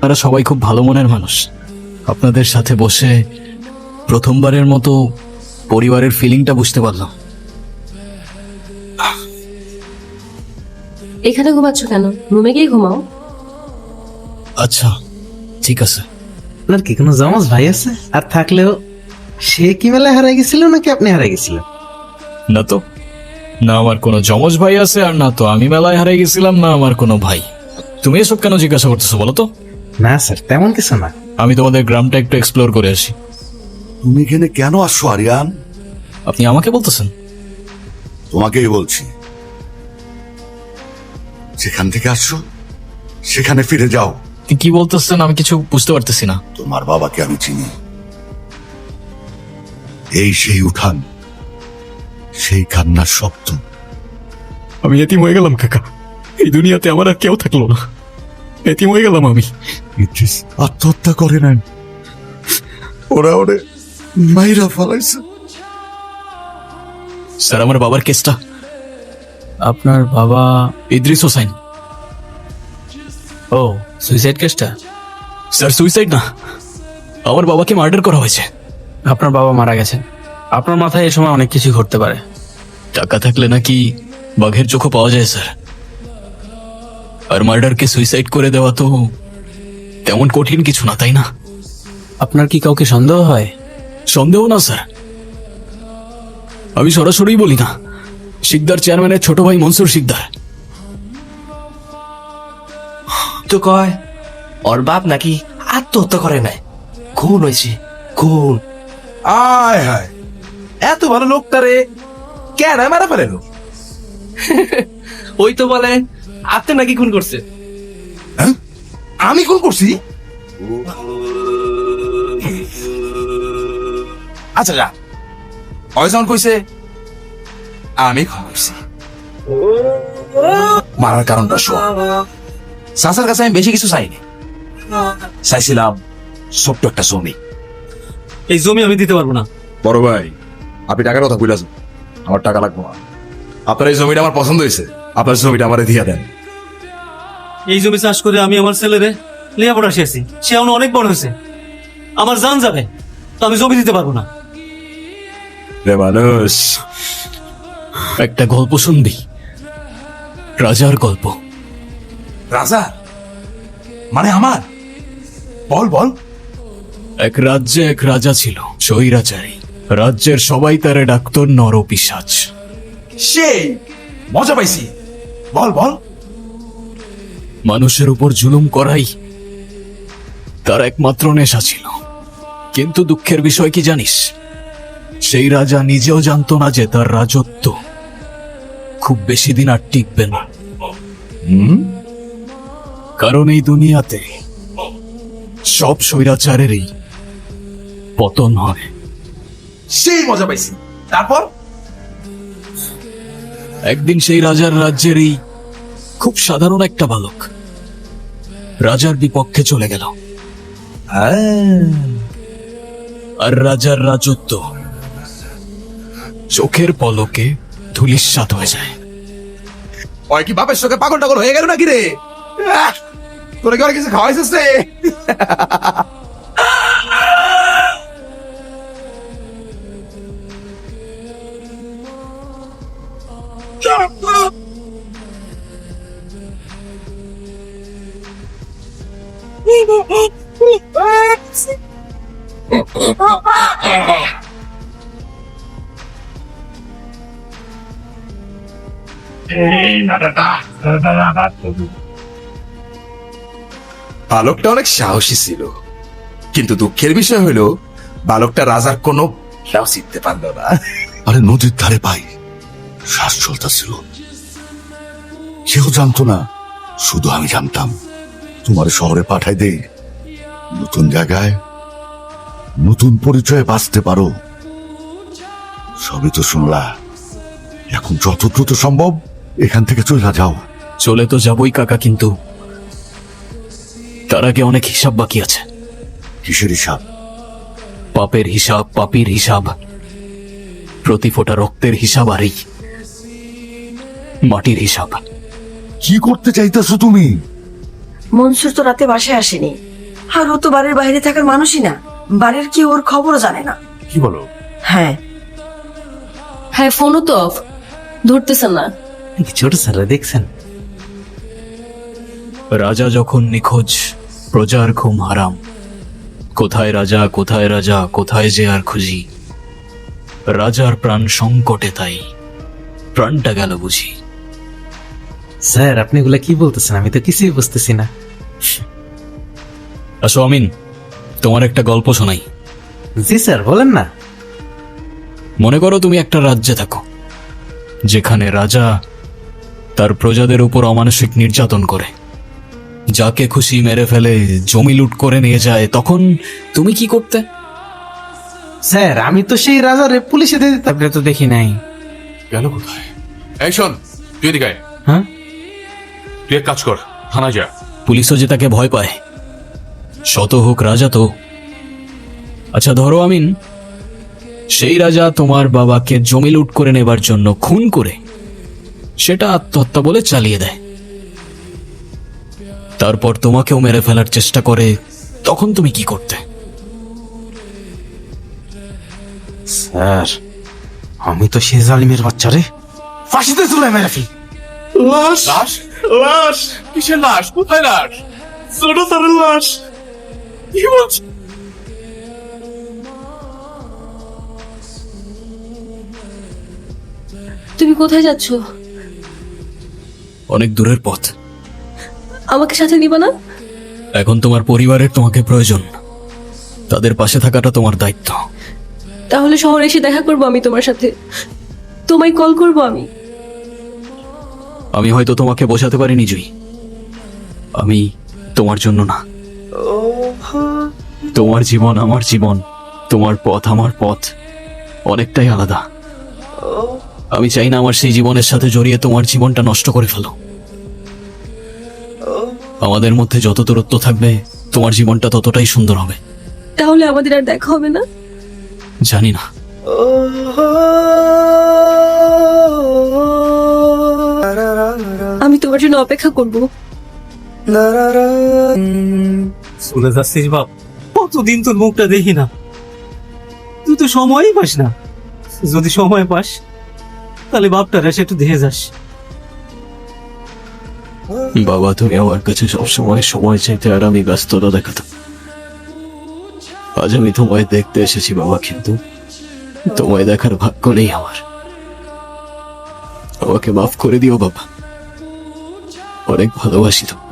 তারা সবাই খুব ভালো মনের মানুষ। আপনাদের সাথে বসে প্রথমবারের মতো পরিবারের ফিলিংটা বুঝতে পারলাম। এখানে ঘুমাচ্ছ কেন? রুমে গিয়ে ঘুমাও। আচ্ছা ঠিক আছে। আপনার কি কোনো জমজ ভাই আছে? আর থাকলেও সে কি মেলায় হারাই গেছিল নাকি আপনি হারাই গেছিলেন? না তো, না আমার কোনো যমজ ভাই আছে, আর না তো আমি মেলায় হারিয়ে গেছিলাম, না আমার কোনো ভাই। তুমি এসব কেন জিজ্ঞাসা করতেছো বলো তো? না স্যার, তেমন কিছু না। আমি তোমাদের গ্রামটা একটু এক্সপ্লোর করে আসি। তুমি এখানে কেন আসছো আরিয়ান? আপনি আমাকে বলতেছেন? তোমাকেই বলছি, যেখান থেকে আসছো সেখানে ফিরে যাও। আপনি কি বলতেছেন আমি কিছু বুঝতে পারতেছি না। তোমার বাবাকে আমি চিনি। এই সেই উঠান, সেই কান্নার শব্দ। আমি এতিম হয়ে গেলাম কাকা, এই দুনিয়াতে আমার আর কেউ থাকলো না, এতিম হয়ে গেলাম আমি। ইদ্রিস আত্মহত্যা করে নেন, ওরা ওরে মাইরা ফেলাইছে। স্যার আমার বাবার কেসটা। আপনার বাবা ইদ্রিস হোসাইন। ও সুইসাইড কেসটা? স্যার সুইসাইড না, আমার বাবাকে মার্ডার করা হয়েছে। আপনার বাবা মারা গেছেন, আপনার মাথায় এ সময় অনেক কিছু ঘটতে পারে। টাকা থাকলে নাকি বাঘের চোখও পাওয়া যায় স্যার, আর মার্ডারকে সুইসাইড করে দেওয়া তো তেমন কঠিন কিছু না, তাই না? আপনার কি কাউকে সন্দেহ হয়? সন্দেহ না স্যার, আমি সরাসরি বলি না, শিকদার চেয়ারম্যানের ছোট ভাই মনসুর শিকদার। তো কয় ওর বাপ নাকি আত্মহত্যা করে নাই, খুন হয়েছে, খুন। আয় হায়, এত ভালো লোকটারে কেন মারা ফেলেন? ওই তো বলে আপনি নাকি খুন করছে। হ্যাঁ? আমি খুন করছি? আচ্ছা যা, অয়জন কইছে আমি খুন করছি। মারার কারণটা শোন। সাসার কাছে আমি বেশি কিছু চাইনি, চাইছিলাম ছোট্ট একটা জমি। এই জমি আমি দিতে পারবো না। বড় ভাই, আপনি টাকার কথা বুঝাছেন, আমার টাকা লাগবে না। আপনার এই জমিটা আমার পছন্দ হয়েছে, আপনার জমিটা আমারে দিয়ে দেন। এই জমি চাষ করে আমি আমার ছেলেরে লেখাপড়া শিখেছি, সে এখন অনেক বড় হয়েছে, আমার জান যাবে, তো আমি জমি দিতে পারবো না। রে মানুষ, একটা গল্প শুনবি? রাজার গল্প। রাজা মানে আমার? বল বল। এক রাজ্যে এক রাজা ছিল, স্বৈরাচারী। রাজ্যের সবাই তারে ডাকতো নরপিশাচ। সেই মজা পাইছি, বল বল। মানুষের উপর জুলুম করাই তার একমাত্র নেশা ছিল। কিন্তু দুঃখের বিষয় কি জানিস? সেই রাজা নিজেও জানতো না যে তার রাজত্ব খুব বেশি দিন আর টিকবে না। কারণ এই দুনিয়াতে সব স্বৈরাচারেরই পতন হয়। সেই মজা পাইছি, তারপর? একদিন সেই রাজার রাজ্যেরই খুব সাধারণ একটা বালক রাজার বিপক্ষে চলে গেল, আর রাজার রাজত্ব চোখের পলকে ধূলিসাৎ হয়ে যায়। ওই কি বাপের সঙ্গে পাগল টাগল হয়ে গেল নাকি রে? তোরা কি অনেক কিছু খাওয়াইছিস রে? বালকটা অনেক সাহসী ছিল, কিন্তু দুঃখের বিষয় হলো বালকটা রাজার কোনো খেয়াও চিনতে পারল না। আরে নদীর ধারে পাই শ্বাস চলতেছিল, কেউ জানতো না, শুধু আমি জানতাম। তোমার শহরে পাঠাই দেই, নতুন জায়গায় নতুন পরিচয়ে বাঁচতে পারো। সবই তো শুনলা, এখন যত দ্রুত সম্ভব এখান থেকে চলে যাও। চলে তো যাবই কাকা, কিন্তু তার আগে অনেক হিসাব বাকি আছে। কিসের হিসাব? পাপের হিসাব, পাপীর হিসাব, প্রতি ফোঁটা রক্তের হিসাব, আর এই মাটির হিসাব। কি করতে চাইতেছো তুমি? মনসুর তো রাতে বাসায় আসেনি, আর ও তো বাড়ির বাইরে থাকার মানুষই না, বাড়ির কি ওর খবরও জানে না। কি বলো? হ্যাঁ, হ্যাঁ, ফোনও তো অফ, ধরতেছে না। ছোট স্যার দেখছেন, রাজা যখন নিখোঁজ, প্রজার ঘুম হারাম। কোথায় রাজা, কোথায় রাজা, কোথায় যে আর খুঁজি। রাজার প্রাণ সংকটে, তাই প্রাণটা গেল বুঝি। স্যার আপনি এগুলা কি বলতেছেন? আমি তো কিছুই বুঝতেছি না। আসো আমিন, তোমার একটা গল্প শোনাই। জি স্যার, বলেন না। মনে করো তুমি একটা রাজ্যে থাকো, যেখানে রাজা তার প্রজাদের উপর অমানসিক নির্যাতন করে, যাকে খুশি মেরে ফেলে, জমি লুট করে নিয়ে যায়। তখন তুমি কি করতে? স্যার আমি তো সেই রাজারে পুলিশে দিয়ে দিতাম। তারপরে তো দেখি নাই। গেল কোথায়? এই শোন, তুই এদিকে আয়। হ্যাঁ, তুই এক কাজ কর, থানায় যা। পুলিশও যে তাকে ভয় পায়, শত হোক রাজা তো। আচ্ছা ধরো আমিন, সেই রাজা তোমার বাবাকে জমি লুট করে নেবার জন্য খুন করে সেটা আত্মহত্যা বলে চালিয়ে দেয়। তারপর তোমাকেও মেরে ফেলার চেষ্টা করে, তখন তুমি কি করতে? স্যার আমি তো সেই জালিমের বাচ্চারে ফাঁসিতে ঝুলাই মেরে ফেলি। লাশ? লাশ? কিসের লাশ? কোথায় লাশ? ছোট স্যারের লাশ। কি বলছ? তুমি কোথায় যাচ্ছ? অনেক দূরের পথ। আমাকে সাথে নিবা না? এখন তোমার পরিবারের তোমাকে প্রয়োজন, তাদের পাশে থাকাটা তোমার দায়িত্ব। তাহলে শহরে এসে দেখা করবো আমি তোমার সাথে, তোমায় কল করবো আমি। আমি হয়তো তোমাকে বোঝাতে পারিনি জুই, আমি তোমার জন্য না। তোমার জীবন আমার জীবন, তোমার পথ আমার পথ অনেকটাই আলাদা। আমি চাই না আমার সেই জীবনের সাথে জড়িয়ে তোমার জীবনটা নষ্ট করে ফেলো। আমাদের মধ্যে যত দূরত্ব থাকবে, তোমার জীবনটা ততটাই সুন্দর হবে। তাহলে আমাদের আর দেখা হবে না? জানি না। আমি তোমার জন্য অপেক্ষা করবো। চলে যাচ্ছিস বাপ, কতদিন তোর মুখটা দেখি না। তুই তো সময়ই পাস না। যদি সময় পাস তাহলে বাপটার এসে একটু দেখে যাস। বাবা, তুমি আমার কাছে সবসময় সময় চাইতে আর আমি ব্যস্ততা দেখাতাম। আজ আমি তোমায় দেখতে এসেছি বাবা, কিন্তু তোমায় দেখার ভাগ্য নেই আমার। আমাকে মাফ করে দিও বাবা, অনেক ভালোবাসি তোমায়।